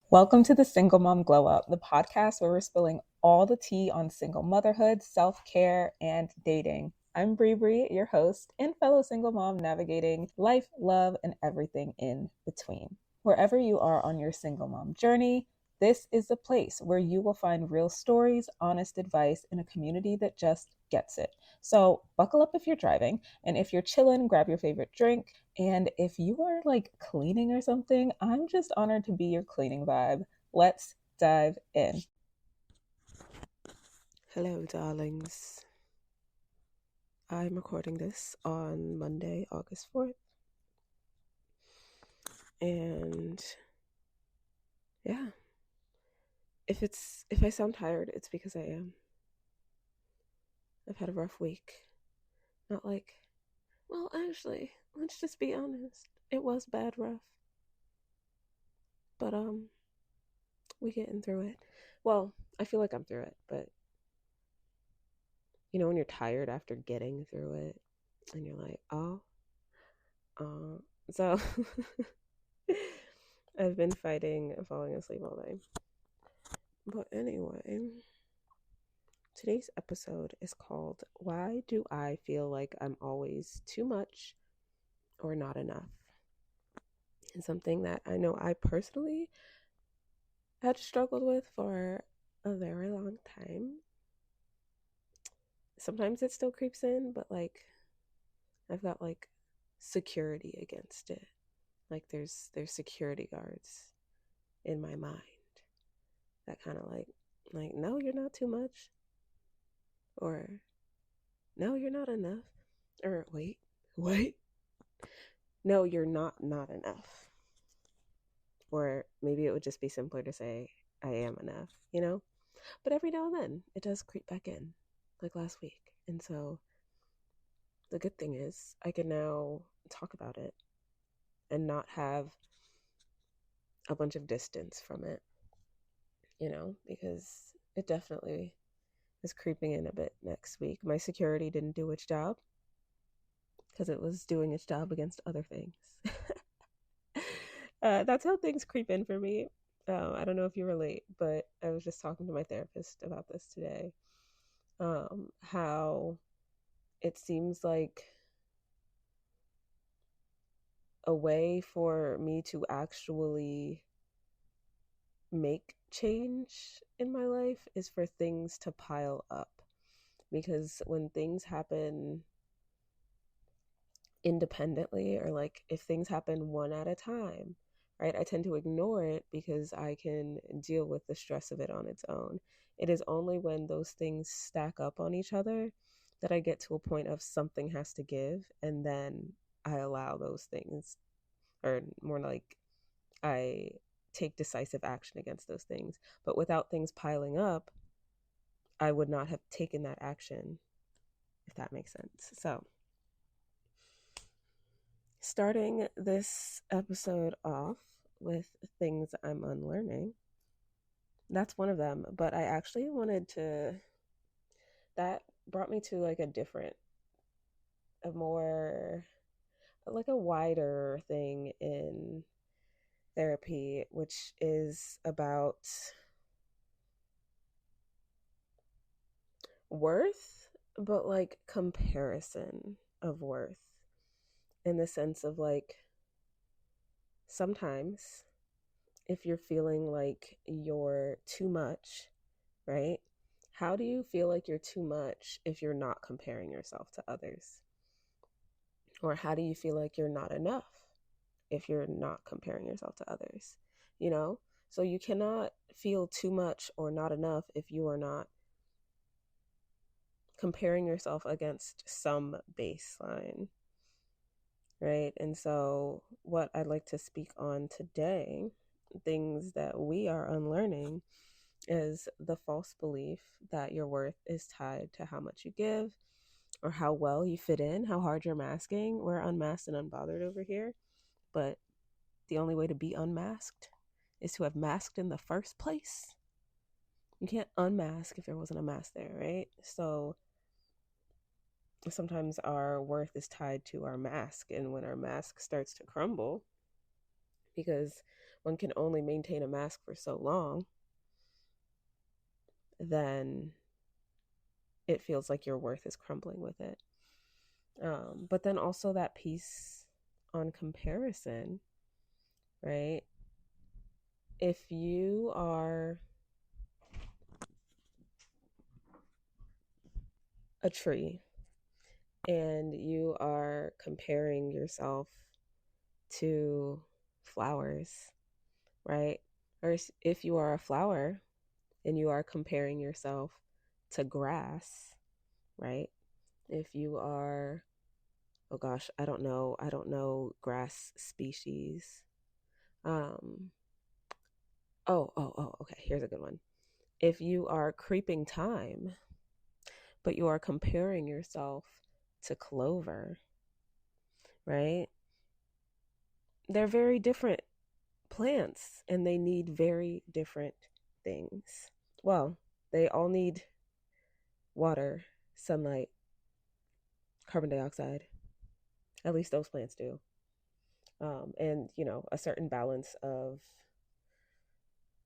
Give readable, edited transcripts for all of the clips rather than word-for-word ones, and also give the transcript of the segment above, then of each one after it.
Welcome to the Single Mom Glow Up, the podcast where we're spilling all the tea on single motherhood, self care, and dating. I'm Bree Bree, your host and fellow single mom navigating life, love, and everything in between. Wherever you are on your single mom journey, this is the place where you will find real stories, honest advice, and a community that just gets it. So, buckle up if you're driving, and if you're chilling, grab your favorite drink, and if you are like cleaning or something, I'm just honored to be your cleaning vibe. Let's dive in. Hello, darlings. I'm recording this on Monday, August 4th. And yeah, if I sound tired, it's because I am. I've had a rough week. Not like, well, actually, let's just be honest. It was bad rough. But we getting through it. Well, I feel like I'm through it, but when you're tired after getting through it and you're like, oh, uh so I've been fighting falling asleep all day. But anyway, today's episode is called Why Do I Feel Like I'm Always Too Much or Not Enough? And something that I know I personally had struggled with for a very long time. Sometimes it still creeps in, but I've got security against it. Like there's security guards in my mind that kind of like no, you're not too much, or no, you're not enough, or wait, no, you're not enough. Or maybe it would just be simpler to say, I am enough. But every now and then it does creep back in, like last week. And so the good thing is I can now talk about it and not have a bunch of distance from it, because it definitely is creeping in a bit next week. My security didn't do its job because it was doing its job against other things. That's how things creep in for me. I don't know if you relate, but I was just talking to my therapist about this today. How it seems like a way for me to actually make change in my life is for things to pile up. Because when things happen independently, or like if things happen one at a time, right, I tend to ignore it because I can deal with the stress of it on its own. It is only when those things stack up on each other that I get to a point of something has to give, and then I allow those things, or more like I take decisive action against those things. But without things piling up, I would not have taken that action, if that makes sense. So, starting this episode off with things I'm unlearning, that's one of them. But I actually wanted to, that brought me to like a different, a more, like a wider thing in therapy, which is about worth, but like comparison of worth, in the sense of like sometimes if you're feeling like you're too much, right? How do you feel like you're too much if you're not comparing yourself to others? Or how do you feel like you're not enough if you're not comparing yourself to others? You know? So you cannot feel too much or not enough if you are not comparing yourself against some baseline, right? And so, what I'd like to speak on today, things that we are unlearning, is the false belief that your worth is tied to how much you give or how well you fit in, how hard you're masking. We're unmasked and unbothered over here, but the only way to be unmasked is to have masked in the first place. You can't unmask if there wasn't a mask there, right? So sometimes our worth is tied to our mask, and when our mask starts to crumble, because one can only maintain a mask for so long, then it feels like your worth is crumbling with it. But then also that piece on comparison, right? If you are a tree and you are comparing yourself to flowers, right? Or if you are a flower and you are comparing yourself to grass, right? If you are, oh gosh, I don't know grass species. Um, okay, here's a good one. If you are creeping thyme, but you are comparing yourself to clover, right? They're very different plants and they need very different things. Well, they all need water, sunlight, carbon dioxide. At least those plants do. And, a certain balance of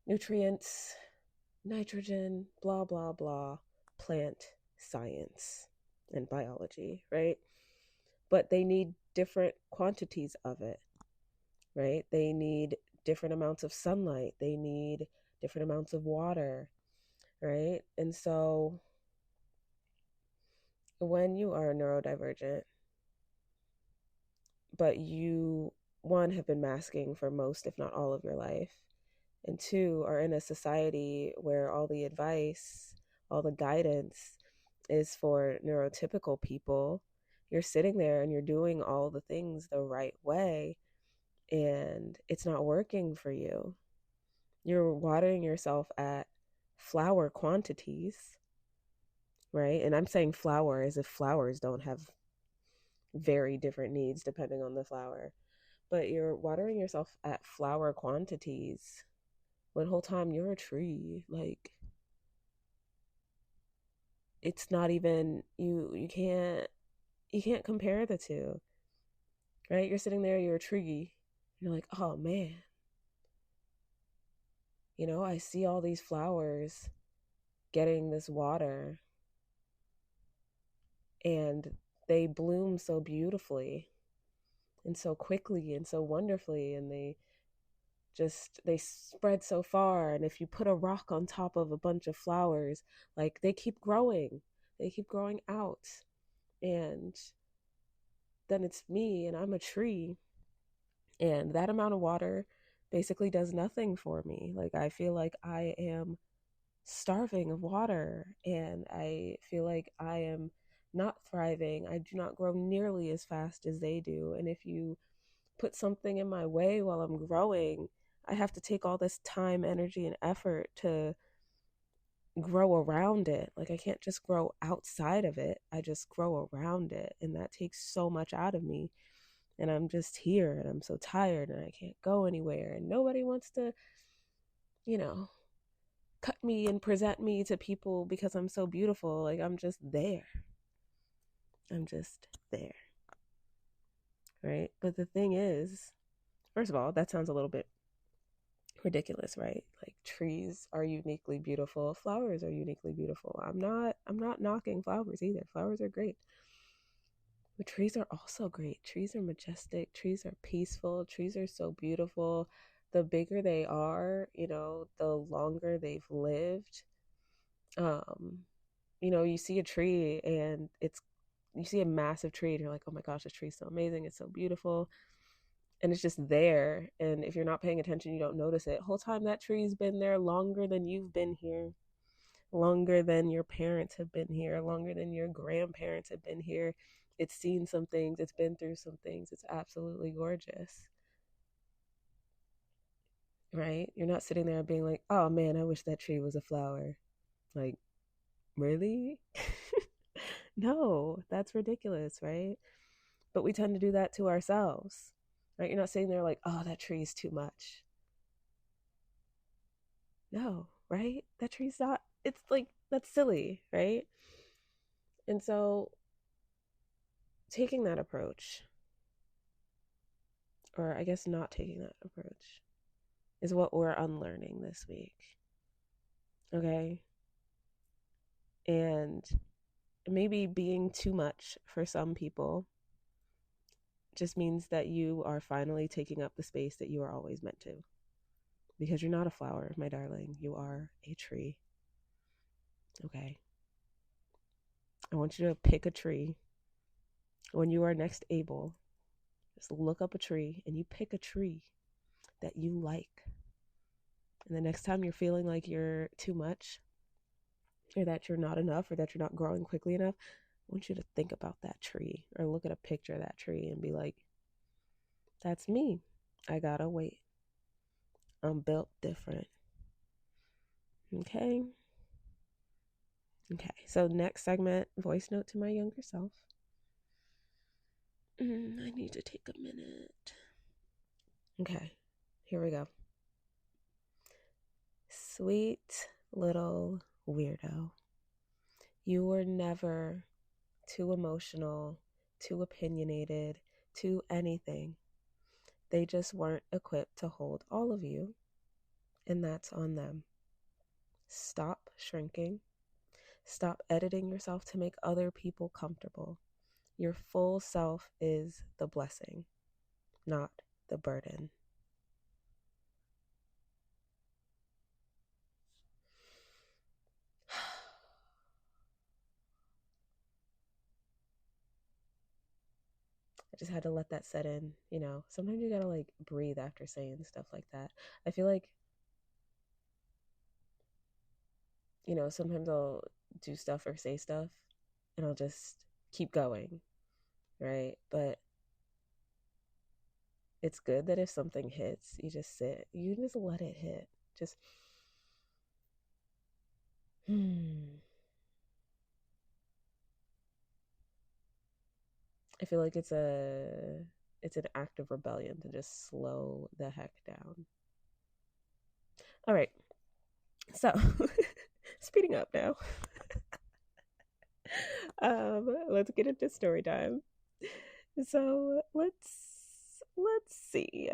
nutrients, nitrogen, blah, blah, blah, plant science and biology, right? But they need different quantities of it, right? They need different amounts of sunlight, they need different amounts of water, right? And so when you are neurodivergent, but you, one, have been masking for most, if not all, of your life, and two, are in a society where all the advice, all the guidance is for neurotypical people, you're sitting there and you're doing all the things the right way and it's not working for you. You're watering yourself at flower quantities, right? And I'm saying flower as if flowers don't have very different needs depending on the flower. But you're watering yourself at flower quantities when whole time you're a tree. Like, it's not even, you can't compare the two, right? You're sitting there, you're a tree, you're like, oh man, I see all these flowers getting this water and they bloom so beautifully and so quickly and so wonderfully, and they spread so far, and if you put a rock on top of a bunch of flowers, like, they keep growing out. And then it's me, and I'm a tree, and that amount of water basically does nothing for me. Like, I feel like I am starving of water, and I feel like I am not thriving. I do not grow nearly as fast as they do, and if you put something in my way while I'm growing, I have to take all this time, energy, and effort to grow around it. Like, I can't just grow outside of it, I just grow around it, and that takes so much out of me. And I'm just here and I'm so tired and I can't go anywhere, and nobody wants to, you know, cut me and present me to people because I'm so beautiful. Like, I'm just there. I'm just there. Right? But the thing is, first of all, that sounds a little bit ridiculous, right? Like, trees are uniquely beautiful, flowers are uniquely beautiful. I'm not knocking flowers either. Flowers are great. But trees are also great. Trees are majestic, trees are peaceful, trees are so beautiful. The bigger they are, the longer they've lived. Um, you see a tree and you see a massive tree and you're like, oh my gosh, this tree's so amazing, it's so beautiful. And it's just there. And if you're not paying attention, you don't notice it. Whole time that tree's been there longer than you've been here, longer than your parents have been here, longer than your grandparents have been here. It's seen some things, it's been through some things. It's absolutely gorgeous. Right? You're not sitting there being like, oh man, I wish that tree was a flower. Like, really? No, that's ridiculous, right? But we tend to do that to ourselves, right? You're not sitting there like, oh, that tree is too much. No, right? That tree's not, it's like, that's silly, right? And so taking that approach, or I guess not taking that approach, is what we're unlearning this week. Okay? And maybe being too much for some people just means that you are finally taking up the space that you are always meant to. Because you're not a flower, my darling. You are a tree. Okay? I want you to pick a tree. When you are next able, just look up a tree and you pick a tree that you like. And the next time you're feeling like you're too much, or that you're not enough, or that you're not growing quickly enough, I want you to think about that tree or look at a picture of that tree and be like, that's me. I gotta wait. I'm built different. Okay? Okay, so next segment, voice note to my younger self. I need to take a minute. Okay, here we go. Sweet little weirdo. You were never too emotional, too opinionated, too anything. They just weren't equipped to hold all of you, and that's on them. Stop shrinking. Stop editing yourself to make other people comfortable. Your full self is the blessing, not the burden. I just had to let that set in. Sometimes you gotta like breathe after saying stuff like that. I feel like, sometimes I'll do stuff or say stuff and I'll just keep going, right? But it's good that if something hits, you just sit, you just let it hit. Just, I feel like it's an act of rebellion to just slow the heck down. All right. So, speeding up now. Let's get into story time. So, let's see.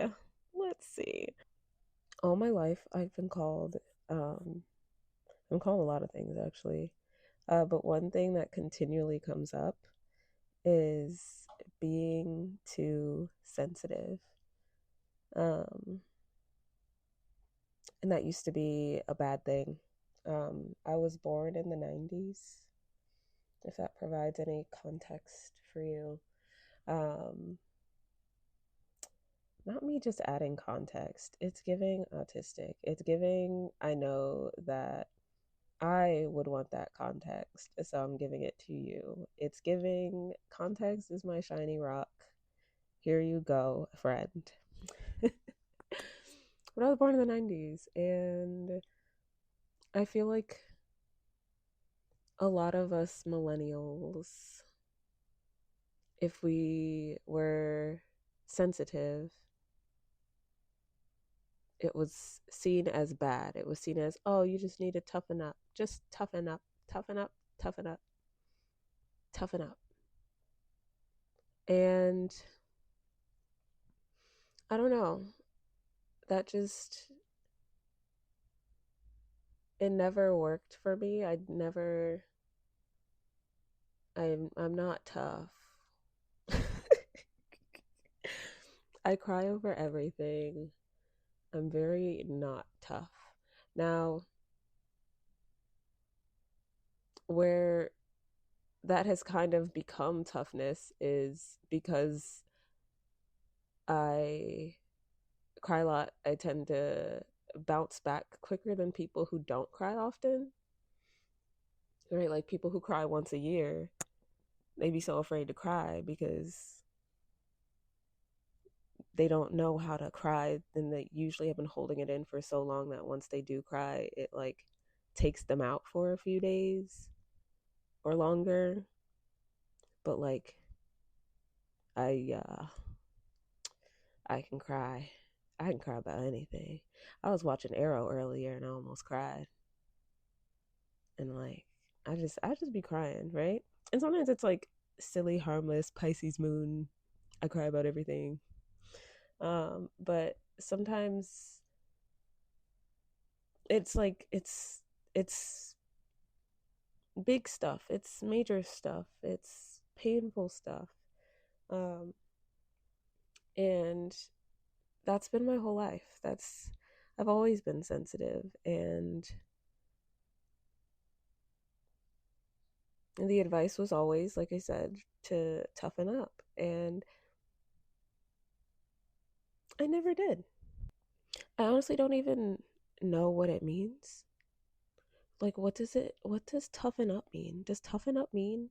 All my life I've been called I'm called a lot of things actually. But one thing that continually comes up is being too sensitive. And that used to be a bad thing. I was born in the 90s, if that provides any context for you. Not me just adding context. It's giving autistic. It's giving, I know that I would want that context, so I'm giving it to you. It's giving context is my shiny rock. Here you go, friend. But I was born in the 90s, and I feel like a lot of us millennials, if we were sensitive, it was seen as bad. It was seen as, oh, you just need to toughen up. Just toughen up, toughen up, toughen up, toughen up. And I don't know. That just, it never worked for me. I'm not tough. I cry over everything. I'm very not tough. Now, where that has kind of become toughness is because I cry a lot. I tend to bounce back quicker than people who don't cry often. Right? Like people who cry once a year, they be so afraid to cry because they don't know how to cry, and they usually have been holding it in for so long that once they do cry, it like takes them out for a few days or longer. But like I I can cry. I can cry about anything. I was watching Arrow earlier and I almost cried. And like I just be crying, right? And sometimes it's like silly, harmless Pisces moon. I cry about everything. But sometimes it's like it's big stuff, it's major stuff, it's painful stuff. Um and that's been my whole life. That's I've always been sensitive, and the advice was always, like I said, to toughen up, and I never did. I honestly don't even know what it means. Like, what does toughen up mean? Does toughen up mean,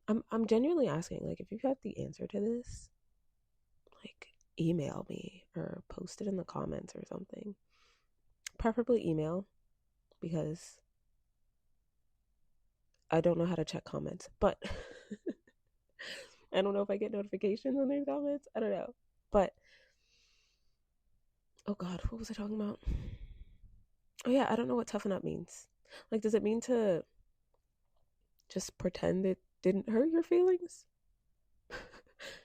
I'm genuinely asking, like, if you have the answer to this, like, email me or post it in the comments or something. Preferably email, because I don't know how to check comments, but I don't know if I get notifications when there's comments. I don't know. But oh god, what was I talking about? Oh yeah, I don't know what toughen up means. Like, does it mean to just pretend it didn't hurt your feelings?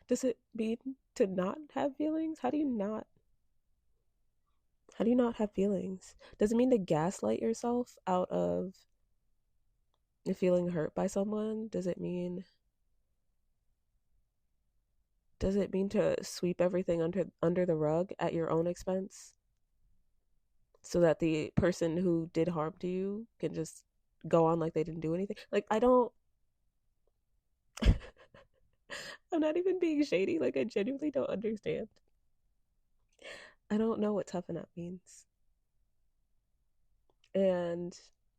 Does it mean to not have feelings? How do you not have feelings? Does it mean to gaslight yourself out of feeling hurt by someone? Does it mean to sweep everything under the rug at your own expense, so that the person who did harm to you can just go on like they didn't do anything? Like, I don't I'm not even being shady. Like, I genuinely don't understand. I don't know what toughen up means. And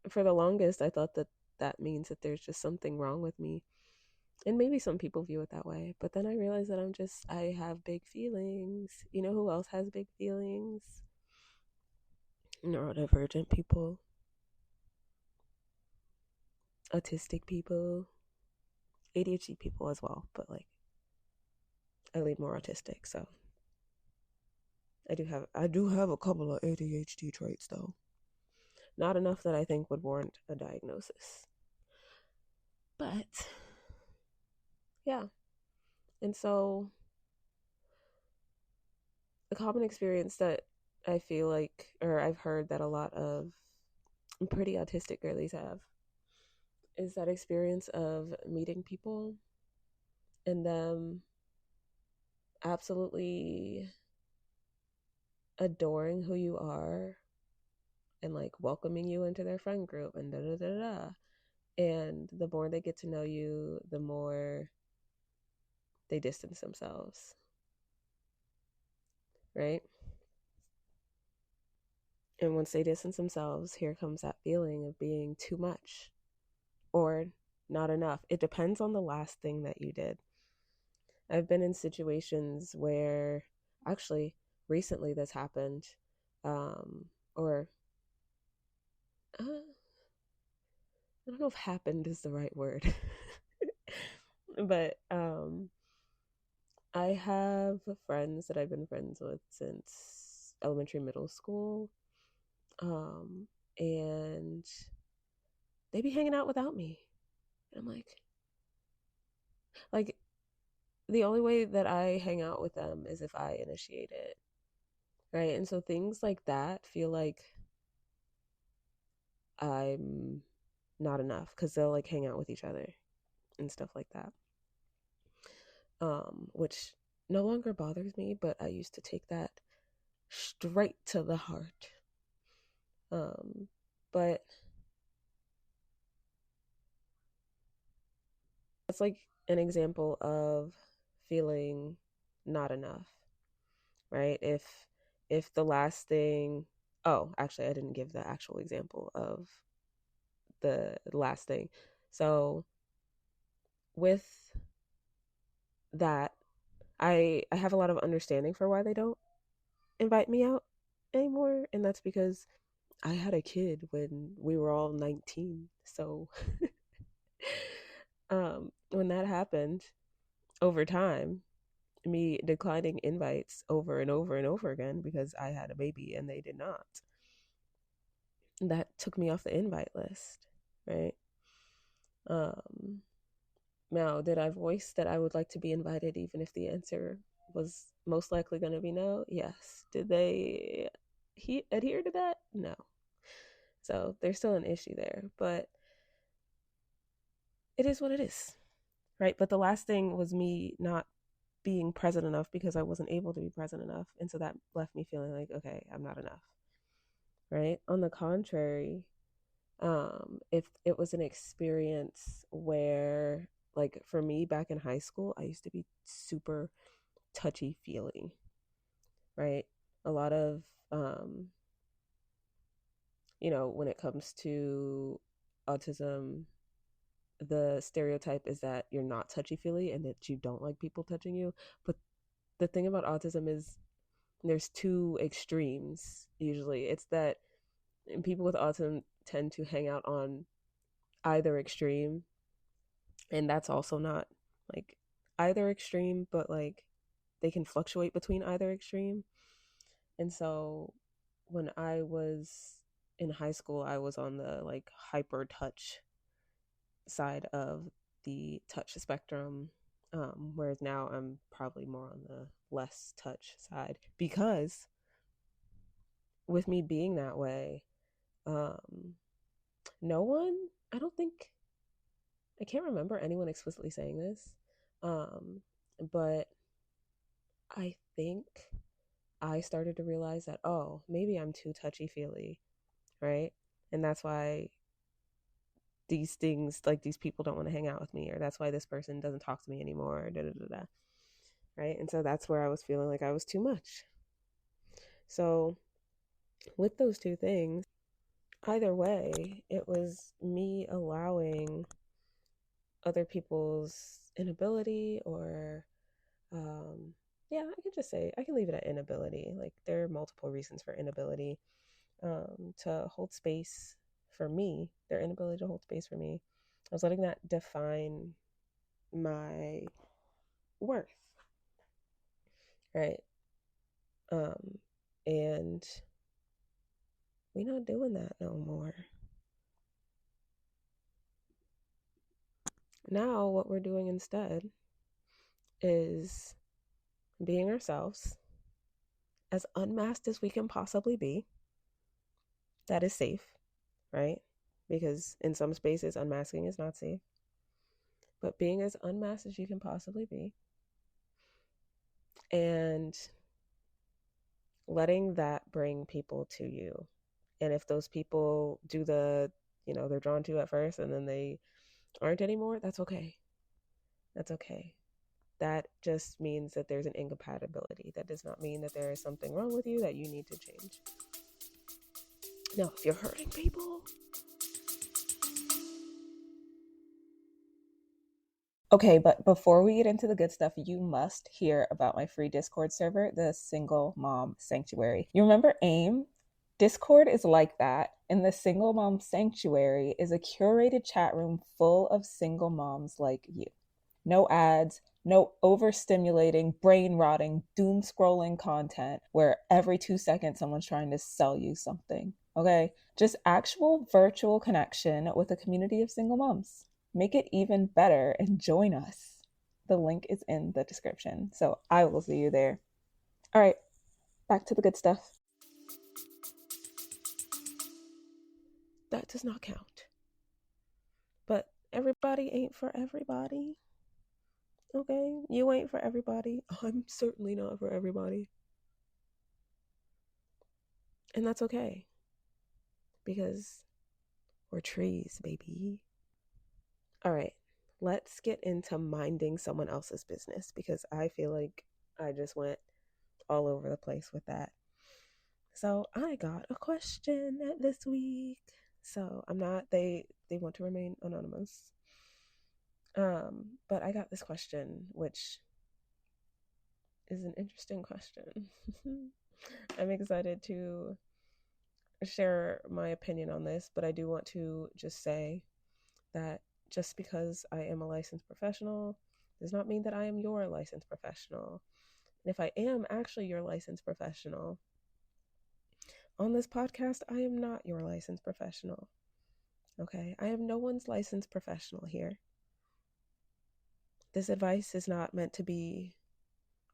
for the longest, I thought that that means that there's just something wrong with me. And maybe some people view it that way. But then I realized that I have big feelings. You know who else has big feelings? Neurodivergent people, autistic people, ADHD people as well. But like, I lean more autistic, so I do have a couple of ADHD traits though. Not enough that I think would warrant a diagnosis. But yeah. And so a common experience that I feel like, or I've heard that a lot of pretty autistic girlies have, is that experience of meeting people and them absolutely adoring who you are and like welcoming you into their friend group and da da da da. And the more they get to know you, the more they distance themselves, right? And once they distance themselves, here comes that feeling of being too much or not enough. It depends on the last thing that you did. I've been in situations where, actually, recently this happened, or I don't know if happened is the right word, but I have friends that I've been friends with since elementary, middle school, um, and they be hanging out without me. And I'm like, the only way that I hang out with them is if I initiate it, right? And so things like that feel like I'm not enough, because they'll like hang out with each other and stuff like that, which no longer bothers me, but I used to take that straight to the heart. But that's like an example of feeling not enough, right? If the last thing, oh, actually I didn't give the actual example of the last thing. So with that, I have a lot of understanding for why they don't invite me out anymore, and that's because I had a kid when we were all 19. So when that happened, over time, me declining invites over and over and over again because I had a baby and they did not, that took me off the invite list, right? Um, Now, did I voice that I would like to be invited even if the answer was most likely going to be no? Yes. Did they adhere to that? No. So there's still an issue there, but it is what it is, right? But the last thing was me not being present enough because I wasn't able to be present enough. And so that left me feeling like, okay, I'm not enough, right? On the contrary, if it was an experience where, like for me back in high school, I used to be super touchy feely, right? A lot of, when it comes to autism, the stereotype is that you're not touchy feely and that you don't like people touching you. But the thing about autism is there's two extremes usually. It's that people with autism tend to hang out on either extreme, and that's also not like either extreme, but like they can fluctuate between either extreme. And so when I was in high school, I was on the like hyper touch side of the touch spectrum, whereas now I'm probably more on the less touch side because with me being that way, um, no one, I don't think, I can't remember anyone explicitly saying this, but I think I started to realize that, oh, maybe I'm too touchy feely, right? And that's why these things, like these people don't want to hang out with me, or that's why this person doesn't talk to me anymore, da da da da, right? And so that's where I was feeling like I was too much. So with those two things, either way, it was me allowing other people's inability or yeah, I can just say I can leave it at inability. Like there are multiple reasons for inability, to hold space for me, their inability to hold space for me. I was letting that define my worth, right? And we not doing that no more. Now what we're doing instead is being ourselves, as unmasked as we can possibly be. That is safe, right? Because in some spaces, unmasking is not safe. But being as unmasked as you can possibly be and letting that bring people to you. And if those people do they're drawn to you at first and then they aren't anymore, that's okay. That's okay. That just means that there's an incompatibility. That does not mean that there is something wrong with you that you need to change. Now, if you're hurting people, Okay, but before we get into the good stuff, you must hear about my free Discord server, the Single Mom Sanctuary. You remember AIM? Discord is like that, and the Single Mom Sanctuary is a curated chat room full of single moms like you. No ads, no overstimulating, brain rotting, doom scrolling content where every 2 seconds someone's trying to sell you something. Okay? Just actual virtual connection with a community of single moms. Make it even better and join us. The link is in the description. So I will see you there. All right, back to the good stuff. that does not count. But everybody ain't for everybody. Okay? You ain't for everybody. I'm certainly not for everybody. And that's okay. Because we're trees, baby. All right. Let's get into minding someone else's business because I feel like I just went all over the place with that. So I got a question this week. So I'm not, they want to remain anonymous. But I got this question, which is an interesting question. I'm excited to share my opinion on this, but I do want to just say that just because I am a licensed professional does not mean that I am your licensed professional. And if I am actually your licensed professional, on this podcast, I am not your licensed professional. Okay? I am no one's licensed professional here. This advice is not meant to be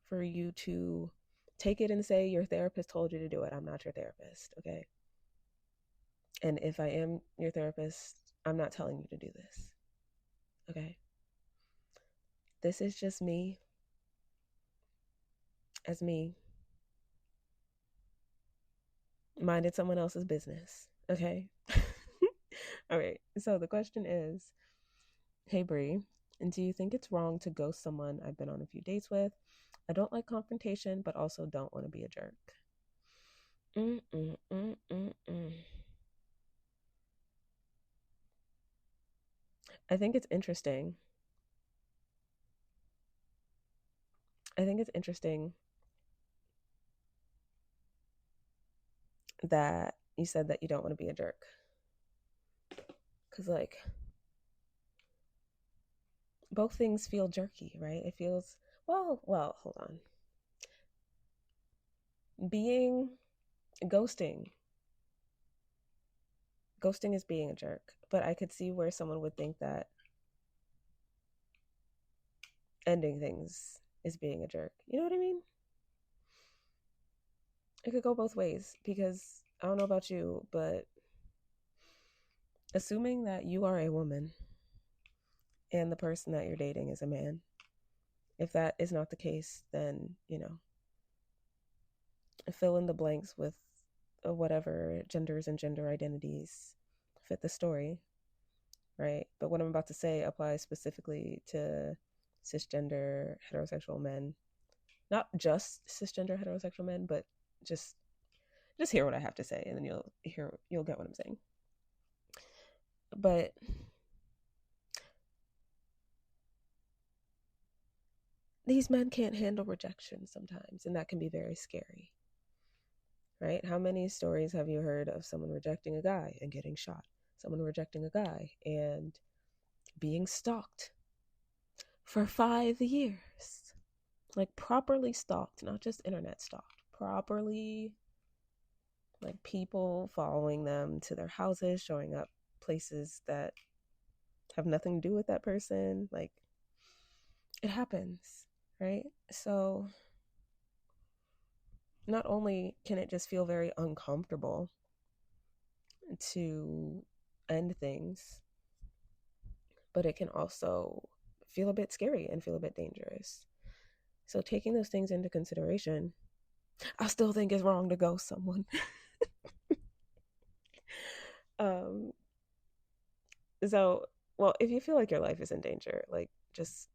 for you to take it and say your therapist told you to do it. I'm not your therapist, okay? And if I am your therapist, I'm not telling you to do this. Okay? This is just me as me minded someone else's business. Okay? All right. So the question is, hey Bree, do you think it's wrong to ghost someone I've been on a few dates with? I don't like confrontation, but also don't want to be a jerk. I think it's interesting. I think it's interesting that you said that you don't want to be a jerk. Because, like, both things feel jerky, right? It feels, well, hold on. Being, ghosting. Ghosting is being a jerk. But I could see where someone would think that ending things is being a jerk. You know what I mean? It could go both ways because I don't know about you, but assuming that you are a woman and the person that you're dating is a man, if that is not the case, then, fill in the blanks with whatever genders and gender identities fit the story, right? But what I'm about to say applies specifically to cisgender heterosexual men. Not just cisgender heterosexual men, but just hear what I have to say, and then you'll get what I'm saying. But these men can't handle rejection sometimes, and that can be very scary, right? How many stories have you heard of someone rejecting a guy and getting shot? Someone rejecting a guy and being stalked for 5 years. Like properly stalked, not just internet stalked, properly, like people following them to their houses, showing up places that have nothing to do with that person. Like it happens, right? So not only can it just feel very uncomfortable to end things, but it can also feel a bit scary and feel a bit dangerous. So taking those things into consideration, I still think it's wrong to ghost someone. um so well, if you feel like your life is in danger, like just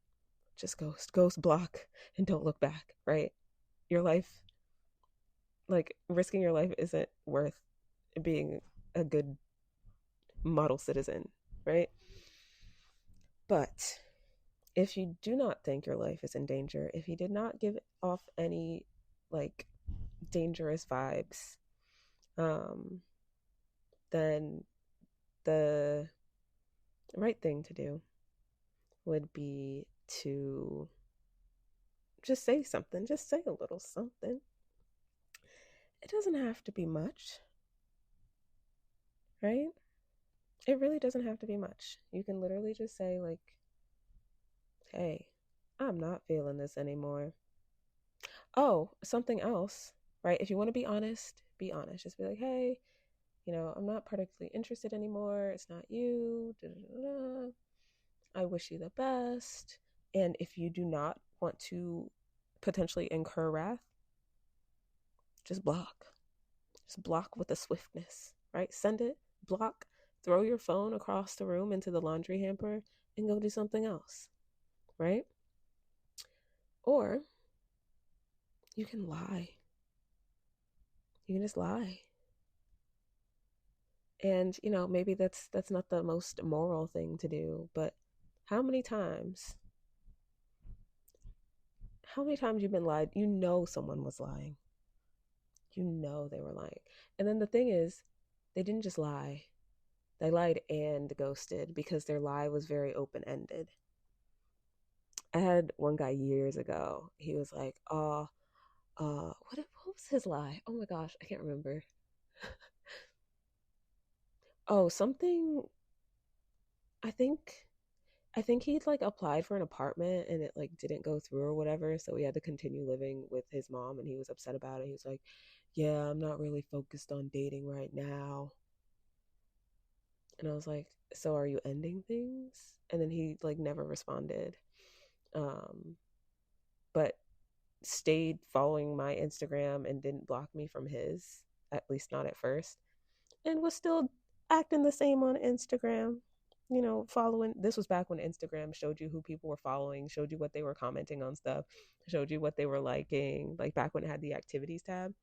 ghost block and don't look back, right? Your life, like risking your life isn't worth being a good model citizen, right? But if you do not think your life is in danger, if you did not give off any like dangerous vibes, then the right thing to do would be to just say something, just say a little something. It doesn't have to be much, right? It really doesn't have to be much. You can literally just say, like, hey, I'm not feeling this anymore. Oh, something else, right? If you want to be honest, be honest. Just be like, hey, I'm not particularly interested anymore. It's not you. Da, da, da, da. I wish you the best. And if you do not want to potentially incur wrath, just block. Just block with a swiftness, right? Send it, block, throw your phone across the room into the laundry hamper, and go do something else, right? Or you can lie. You can just lie. And, maybe that's not the most moral thing to do, but how many times you've been lied? Someone was lying. They were lying. And then the thing is, they didn't just lie. They lied and ghosted because their lie was very open-ended. I had one guy years ago. He was like, what was his lie? Oh my gosh, I can't remember. Oh, something. I think he'd like applied for an apartment and it like didn't go through or whatever, so he had to continue living with his mom and he was upset about it. He was like, "Yeah, I'm not really focused on dating right now." And I was like, so are you ending things? And then he like never responded. Um, but stayed following my Instagram and didn't block me from his, at least not at first, and was still acting the same on Instagram. You know, following. This was back when Instagram showed you who people were following, showed you what they were commenting on stuff, showed you what they were liking, like back when it had the activities tab.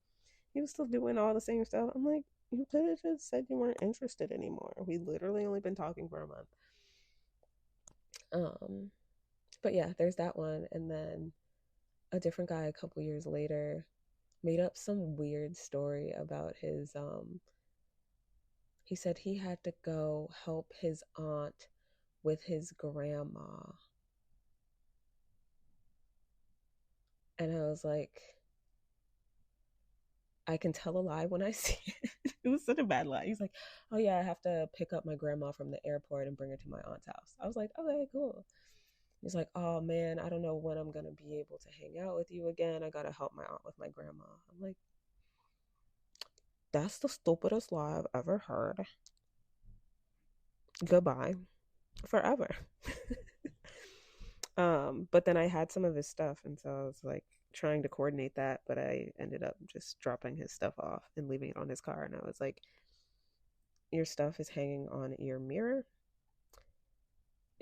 He was still doing all the same stuff. I'm like, you could have just said you weren't interested anymore. We literally only been talking for a month. Um, but yeah, there's that one. And then a different guy a couple years later made up some weird story about his he said he had to go help his aunt with his grandma. And I was like, I can tell a lie when I see it. It was such a bad lie. He's like, oh yeah, I have to pick up my grandma from the airport and bring her to my aunt's house. I was like, okay, cool. He's like, oh man, I don't know when I'm gonna be able to hang out with you again. I gotta help my aunt with my grandma. I'm like, that's the stupidest lie I've ever heard. Goodbye. Forever. But then I had some of his stuff, and so I was like trying to coordinate that, but I ended up just dropping his stuff off and leaving it on his car. And I was like, your stuff is hanging on your mirror.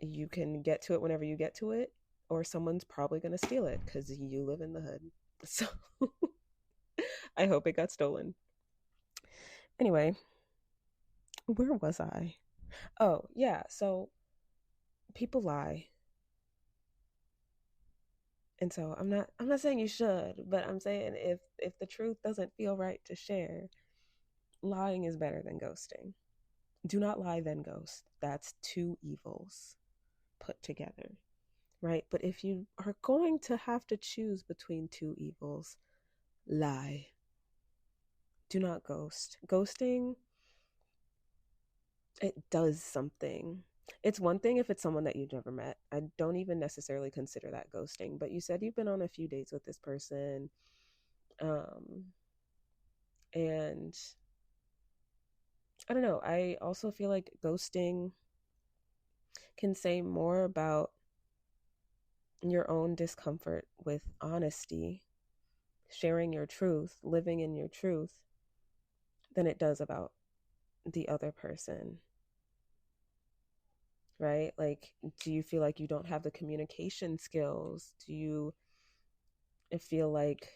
You can get to it whenever you get to it, or someone's probably going to steal it because you live in the hood. So I hope it got stolen. Anyway, where was I? Oh, yeah. So people lie. And so I'm not saying you should, but I'm saying if the truth doesn't feel right to share, lying is better than ghosting. Do not lie, then ghost. That's two evils put together, right? But if you are going to have to choose between two evils, lie. Do not ghost. Ghosting, it does something. It's one thing if it's someone that you've never met. I don't even necessarily consider that ghosting, but you said you've been on a few dates with this person. Um, and I don't know. I also feel like ghosting can say more about your own discomfort with honesty, sharing your truth, living in your truth, than it does about the other person, right? Like, do you feel like you don't have the communication skills? Do you feel like,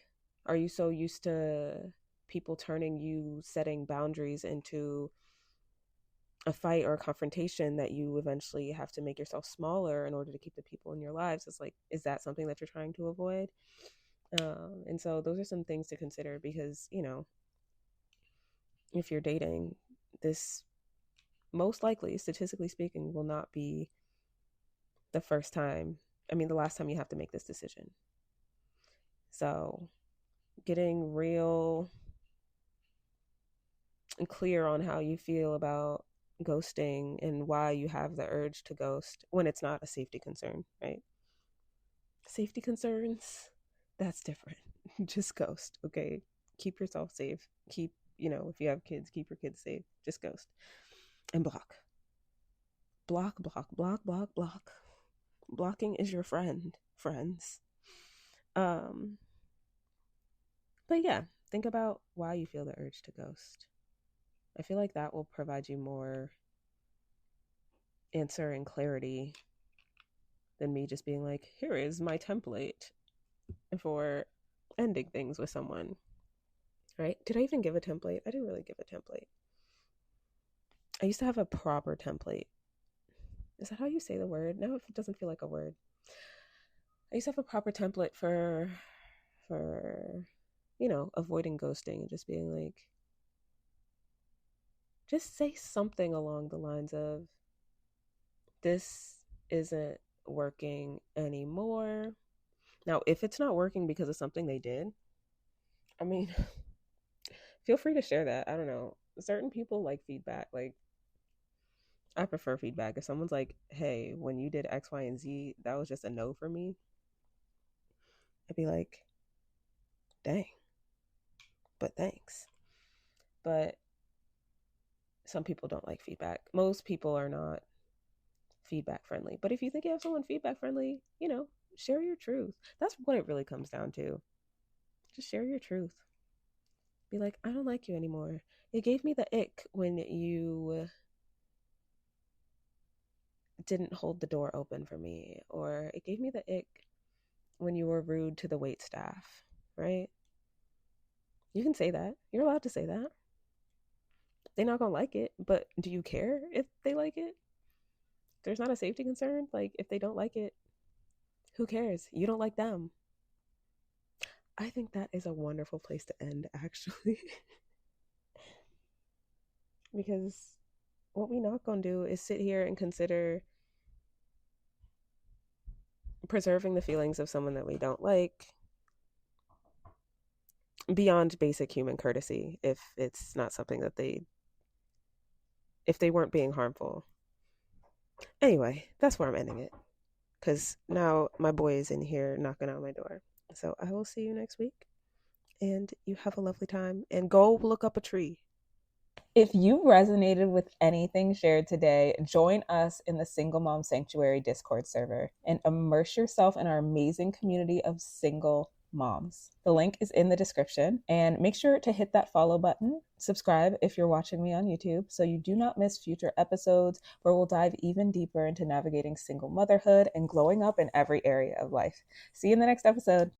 are you so used to people turning you setting boundaries into a fight or a confrontation that you eventually have to make yourself smaller in order to keep the people in your lives? It's like, is that something that you're trying to avoid? And so those are some things to consider because, you know, if you're dating, this most likely, statistically speaking, will not be the first time. I mean, the last time you have to make this decision. So getting real and clear on how you feel about ghosting and why you have the urge to ghost when it's not a safety concern, right? Safety concerns, that's different. Just ghost, okay? Keep yourself safe. Keep, you know, if you have kids, keep your kids safe. Just ghost and block. Block, block, block, block, block. Blocking is your friend, friends. Um, but yeah, think about why you feel the urge to ghost. I feel like that will provide you more answer and clarity than me just being like, here is my template for ending things with someone. Right? Did I even give a template? I didn't really give a template. I used to have a proper template. Is that how you say the word? No, it doesn't feel like a word. I used to have a proper template for you know, avoiding ghosting and just being like, just say something along the lines of, this isn't working anymore. Now, if it's not working because of something they did, I mean, feel free to share that. I don't know. Certain people like feedback. Like, I prefer feedback. If someone's like, hey, when you did X, Y, and Z, that was just a no for me, I'd be like, dang, but thanks. But some people don't like feedback. Most people are not feedback friendly. But if you think you have someone feedback friendly, share your truth. That's what it really comes down to. Just share your truth. Be like, I don't like you anymore. It gave me the ick when you didn't hold the door open for me, or it gave me the ick when you were rude to the wait staff, right? You can say that. You're allowed to say that. They're not gonna like it, but do you care if they like it? There's not a safety concern. Like, if they don't like it, who cares? You don't like them. I think that is a wonderful place to end, actually. Because what we not gonna do is sit here and consider preserving the feelings of someone that we don't like beyond basic human courtesy if it's not something that if they weren't being harmful. Anyway, that's where I'm ending it, because now my boy is in here knocking on my door. So I will see you next week, and you have a lovely time, and go look up a tree. If you resonated with anything shared today, join us in the Single Mom Sanctuary Discord server and immerse yourself in our amazing community of single moms. The link is in the description, and make sure to hit that follow button. Subscribe if you're watching me on YouTube so you do not miss future episodes where we'll dive even deeper into navigating single motherhood and glowing up in every area of life. See you in the next episode.